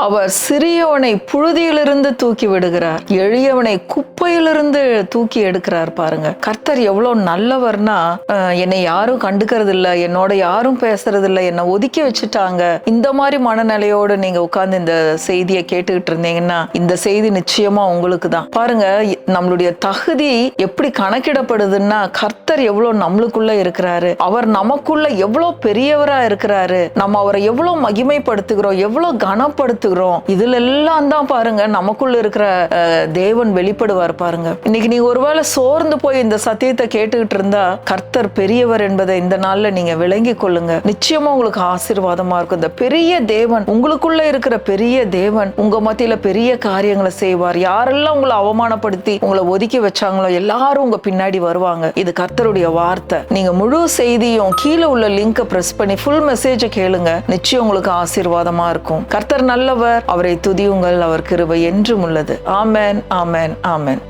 அவர் சிறியவனை புழுதியிலிருந்து தூக்கி விடுகிறார், எளியவனை குப்பையிலிருந்து தூக்கி எடுக்கிறார். பாருங்க, கர்த்தர் எவ்வளவு நல்லவர்னா, என்னை யாரும் கண்டுக்கிறது இல்ல, என்னோட யாரும் பேசுறது இல்ல, என்னை ஒதுக்கி வச்சுட்டாங்க. இந்த மாதிரி மனநிலையோடு நீங்க உட்கார்ந்து இந்த செய்தியை கேட்டுக்கிட்டு இருந்தீங்கன்னா இந்த செய்தி நிச்சயமா உங்களுக்கு தான். பாருங்க, நம்மளுடைய தகுதி எப்படி கணக்கிடப்படுதுன்னா, கர்த்தர் எவ்வளவு நம்மளுக்குள்ள இருக்கிறாரு, அவர் நமக்குள்ள எவ்வளவு பெரியவரா இருக்கிறாரு, நம்ம அவரை எவ்வளவு மகிமைப்படுத்துகிறோம், எவ்வளவு கனப்படுத்துகிறோம். இதுல எல்லாம் தான் பாருங்க நமக்குள்ள இருக்கிற தேவன் வெளிப்படுவார். பாருங்க, இன்னைக்கு நீங்க ஒருவேளை சோர்ந்து போய் இந்த சத்தியத்தை கேட்டுக்கிட்டு இருந்தா, கர்த்தர் பெரியவர் என்பதை இந்த நாள்ல நீங்க விளங்கி கொள்ளுங்க. நிச்சயமா உங்களுக்கு ஆசீர்வாதமா இருக்கும். இந்த பெரிய தேவன், உங்களுக்குள்ள இருக்கிற பெரிய தேவன் உங்க மத்தியில பெரிய காரியங்களை செய்வார். யாரெல்லாம் உங்களை அவமானப்படுத்தி உங்களை ஒதுக்கி வச்சாங்களோ எல்லாரும் உங்க பின்னாடி வருவாங்க. இது கர்த்தருடைய வார்த்தை. நீங்க முழு செய்தியும் கீழே உள்ள லிங்கை பிரஸ் பண்ணி ஃபுல் மெசேஜ கேளுங்க. நிச்சயம் உங்களுக்கு ஆசீர்வாதமா இருக்கும். கர்த்தர் நல்லவர், அவரை துதியுங்கள், அவர் கிருபை என்றும் உள்ளது. ஆமென், ஆமென், ஆமென்.